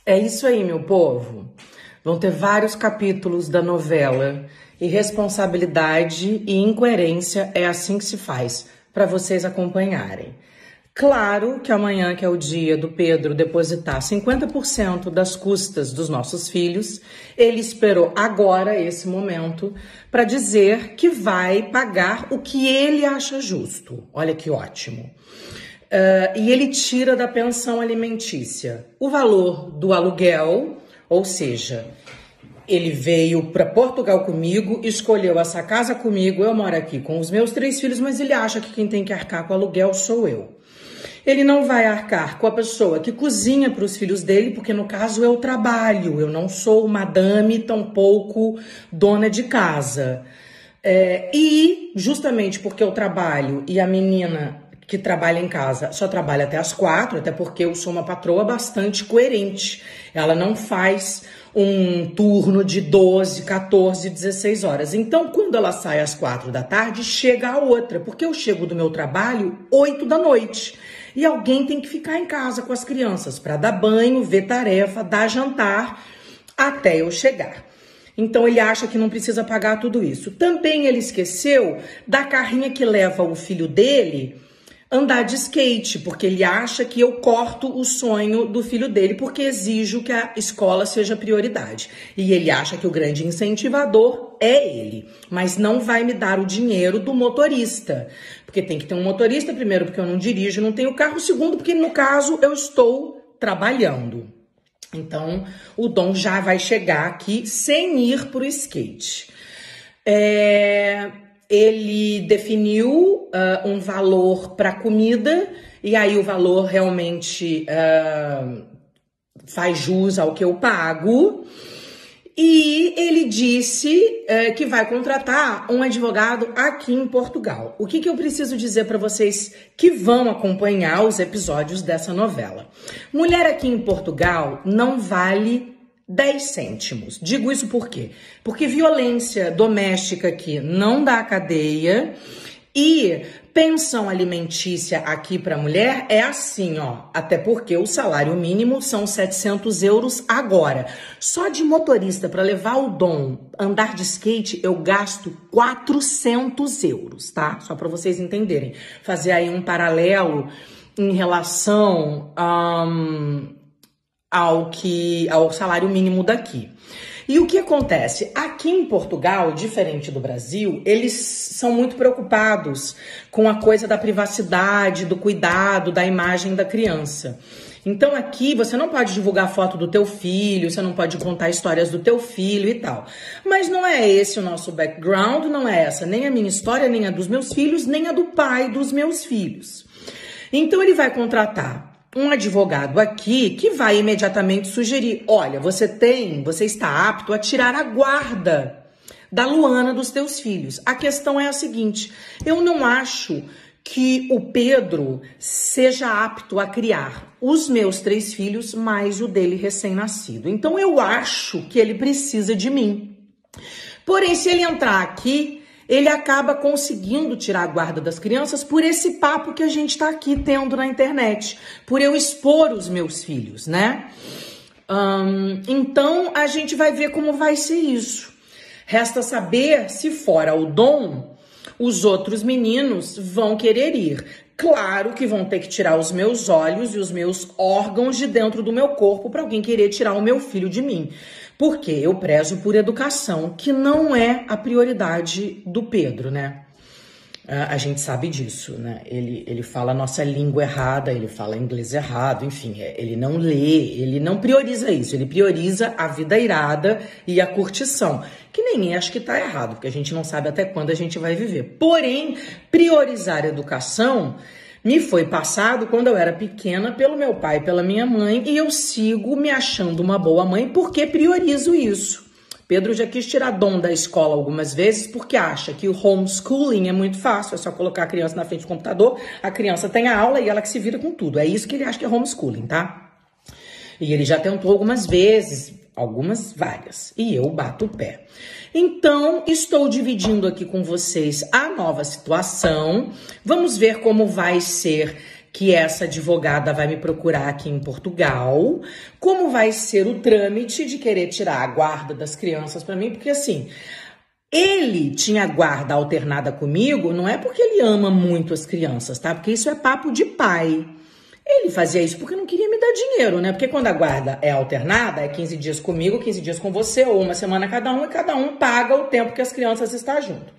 É isso aí, meu povo. Vão ter vários capítulos da novela. Irresponsabilidade e incoerência é assim que se faz, para vocês acompanharem. Claro que amanhã, que é o dia do Pedro depositar 50% das custas dos nossos filhos, ele esperou agora, esse momento, para dizer que vai pagar o que ele acha justo. Olha que ótimo. E ele tira da pensão alimentícia o valor do aluguel, ou seja, ele veio para Portugal comigo, escolheu essa casa comigo, eu moro aqui com os meus 3 filhos, mas ele acha que quem tem que arcar com o aluguel sou eu. Ele não vai arcar com a pessoa que cozinha para os filhos dele, porque no caso eu trabalho, eu não sou madame, tampouco dona de casa. E justamente porque eu trabalho e a menina que trabalha em casa só trabalha até as 4, até porque eu sou uma patroa bastante coerente. Ela não faz um turno de 12, 14, 16 horas. Então, quando ela sai às 4 da tarde, chega a outra, porque eu chego do meu trabalho 8 da noite. E alguém tem que ficar em casa com as crianças para dar banho, ver tarefa, dar jantar, até eu chegar. Então, ele acha que não precisa pagar tudo isso. Também ele esqueceu da carrinha que leva o filho dele andar de skate, porque ele acha que eu corto o sonho do filho dele, porque exijo que a escola seja prioridade. E ele acha que o grande incentivador é ele, mas não vai me dar o dinheiro do motorista. Porque tem que ter um motorista, primeiro, porque eu não dirijo, não tenho carro, segundo, porque no caso eu estou trabalhando. Então, o Dom já vai chegar aqui sem ir para o skate. Ele definiu um valor para comida, e aí o valor realmente faz jus ao que eu pago. E ele disse que vai contratar um advogado aqui em Portugal. O que eu preciso dizer para vocês que vão acompanhar os episódios dessa novela? Mulher aqui em Portugal não vale 10 cêntimos. Digo isso por quê? Porque violência doméstica aqui não dá cadeia e pensão alimentícia aqui para mulher é assim, ó. Até porque o salário mínimo são 700 euros agora. Só de motorista para levar o Dom andar de skate eu gasto 400 euros, tá? Só para vocês entenderem. Fazer aí um paralelo em relação ao salário mínimo daqui. E o que acontece? Aqui em Portugal, diferente do Brasil, eles são muito preocupados com a coisa da privacidade, do cuidado, da imagem da criança. Então aqui você não pode divulgar foto do teu filho, você não pode contar histórias do teu filho e tal. Mas não é esse o nosso background, não é essa nem a minha história, nem a dos meus filhos, nem a do pai dos meus filhos. Então ele vai contratar um advogado aqui que vai imediatamente sugerir, olha, você está apto a tirar a guarda da Luana dos teus filhos. A questão é a seguinte, eu não acho que o Pedro seja apto a criar os meus 3 filhos mais o dele recém-nascido. Então eu acho que ele precisa de mim. Porém, se ele entrar aqui, ele acaba conseguindo tirar a guarda das crianças por esse papo que a gente está aqui tendo na internet, por eu expor os meus filhos, né? Então, a gente vai ver como vai ser isso. Resta saber se fora o Dom, os outros meninos vão querer ir. Claro que vão ter que tirar os meus olhos e os meus órgãos de dentro do meu corpo para alguém querer tirar o meu filho de mim. Porque eu prezo por educação, que não é a prioridade do Pedro, né? A gente sabe disso, né? Ele fala a nossa língua errada, ele fala inglês errado, enfim, ele não lê, ele não prioriza isso, ele prioriza a vida irada e a curtição, que nem acho que tá errado, porque a gente não sabe até quando a gente vai viver. Porém, priorizar a educação me foi passado quando eu era pequena pelo meu pai e pela minha mãe, e eu sigo me achando uma boa mãe porque priorizo isso. Pedro já quis tirar Dom da escola algumas vezes porque acha que o homeschooling é muito fácil, é só colocar a criança na frente do computador, a criança tem a aula e ela que se vira com tudo. É isso que ele acha que é homeschooling, tá? E ele já tentou algumas vezes, várias, e eu bato o pé. Então, estou dividindo aqui com vocês a nova situação. Vamos ver como vai ser que essa advogada vai me procurar aqui em Portugal, como vai ser o trâmite de querer tirar a guarda das crianças para mim, porque assim, ele tinha guarda alternada comigo, não é porque ele ama muito as crianças, tá? Porque isso é papo de pai. Ele fazia isso porque não queria me dar dinheiro, né? Porque quando a guarda é alternada, é 15 dias comigo, 15 dias com você, ou uma semana cada um, e cada um paga o tempo que as crianças estão junto.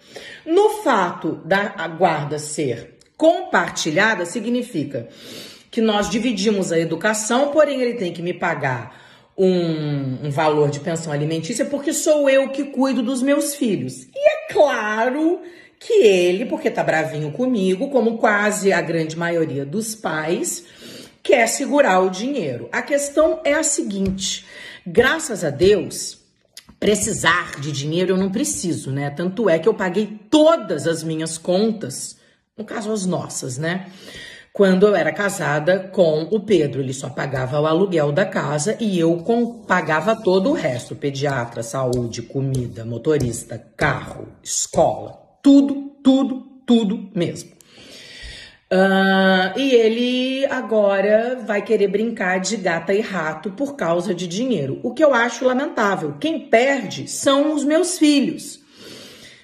No fato da guarda ser compartilhada, significa que nós dividimos a educação, porém ele tem que me pagar um valor de pensão alimentícia porque sou eu que cuido dos meus filhos. E é claro que ele, porque tá bravinho comigo, como quase a grande maioria dos pais, quer segurar o dinheiro. A questão é a seguinte, graças a Deus, precisar de dinheiro eu não preciso, né? Tanto é que eu paguei todas as minhas contas, no caso as nossas, né? Quando eu era casada com o Pedro, ele só pagava o aluguel da casa e eu pagava todo o resto, pediatra, saúde, comida, motorista, carro, escola, tudo mesmo. E ele agora vai querer brincar de gata e rato por causa de dinheiro, o que eu acho lamentável. Quem perde são os meus filhos,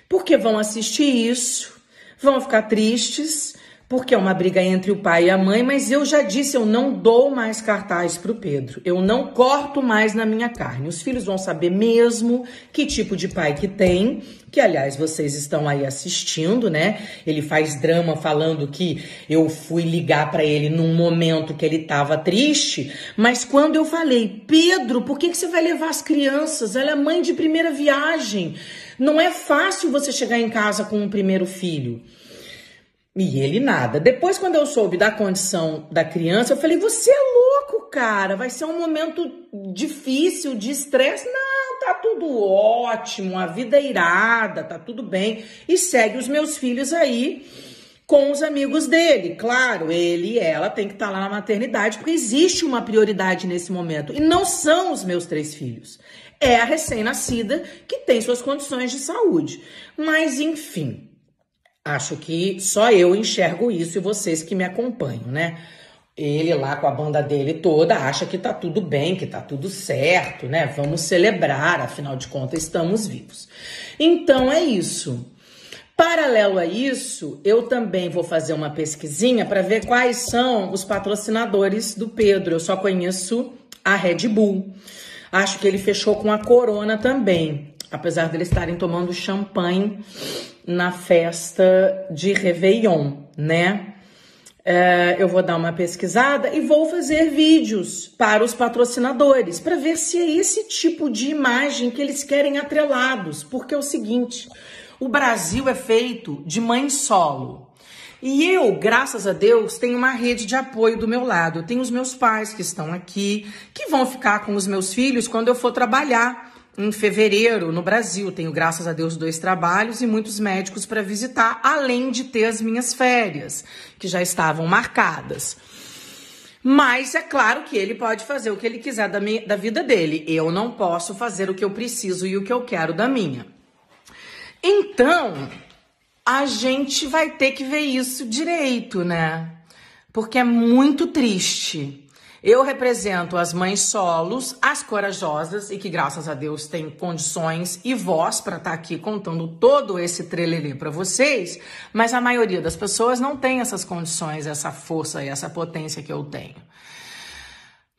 porque vão assistir isso, vão ficar tristes, porque é uma briga entre o pai e a mãe, mas eu já disse, eu não dou mais cartaz pro Pedro, eu não corto mais na minha carne. Os filhos vão saber mesmo que tipo de pai que tem, que aliás vocês estão aí assistindo, né? Ele faz drama falando que eu fui ligar pra ele num momento que ele tava triste, mas quando eu falei, Pedro, por que você vai levar as crianças? Ela é mãe de primeira viagem, não é fácil você chegar em casa com um primeiro filho. E ele nada. Depois, quando eu soube da condição da criança, eu falei, você é louco, cara, vai ser um momento difícil, de estresse. Não, tá tudo ótimo, a vida é irada, tá tudo bem. E segue os meus filhos aí com os amigos dele. Claro, ele e ela tem que estar lá na maternidade, porque existe uma prioridade nesse momento. E não são os meus 3 filhos. É a recém-nascida que tem suas condições de saúde. Mas, enfim... Acho que só eu enxergo isso e vocês que me acompanham, né? Ele lá com a banda dele toda acha que tá tudo bem, que tá tudo certo, né? Vamos celebrar, afinal de contas estamos vivos. Então é isso. Paralelo a isso, eu também vou fazer uma pesquisinha para ver quais são os patrocinadores do Pedro. Eu só conheço a Red Bull. Acho que ele fechou com a Corona também, apesar deles estarem tomando champanhe na festa de Réveillon, né? Eu vou dar uma pesquisada e vou fazer vídeos para os patrocinadores, para ver se é esse tipo de imagem que eles querem atrelados, porque é o seguinte, o Brasil é feito de mãe solo. E eu, graças a Deus, tenho uma rede de apoio do meu lado. Eu tenho os meus pais que estão aqui, que vão ficar com os meus filhos quando eu for trabalhar em fevereiro no Brasil. Tenho, graças a Deus, 2 trabalhos e muitos médicos para visitar, além de ter as minhas férias, que já estavam marcadas. Mas é claro que ele pode fazer o que ele quiser da vida dele. Eu não posso fazer o que eu preciso e o que eu quero da minha. Então, a gente vai ter que ver isso direito, né? Porque é muito triste. Eu represento as mães solos, as corajosas e que, graças a Deus, têm condições e voz para estar aqui contando todo esse trelelê para vocês, mas a maioria das pessoas não tem essas condições, essa força e essa potência que eu tenho.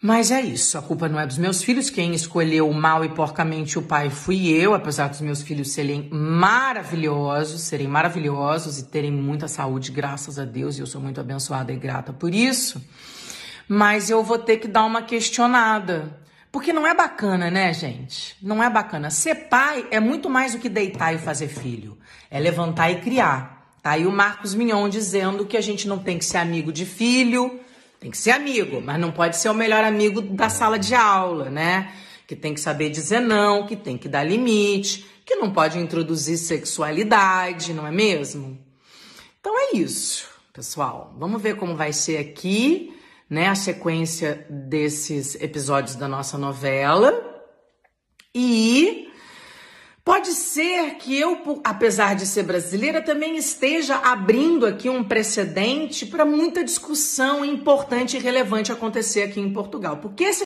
Mas é isso, a culpa não é dos meus filhos, quem escolheu mal e porcamente o pai fui eu, apesar dos meus filhos serem maravilhosos e terem muita saúde, graças a Deus, e eu sou muito abençoada e grata por isso. Mas eu vou ter que dar uma questionada, porque não é bacana, né, gente? Não é bacana. Ser pai é muito mais do que deitar e fazer filho, é levantar e criar. Tá aí o Marcos Mignon dizendo que a gente não tem que ser amigo de filho, tem que ser amigo, mas não pode ser o melhor amigo da sala de aula, né? Que tem que saber dizer não, que tem que dar limite, que não pode introduzir sexualidade, não é mesmo? Então é isso, pessoal. Vamos ver como vai ser aqui, né, a sequência desses episódios da nossa novela. E Pode ser que eu, apesar de ser brasileira, também esteja abrindo aqui um precedente para muita discussão importante e relevante acontecer aqui em Portugal. Porque esse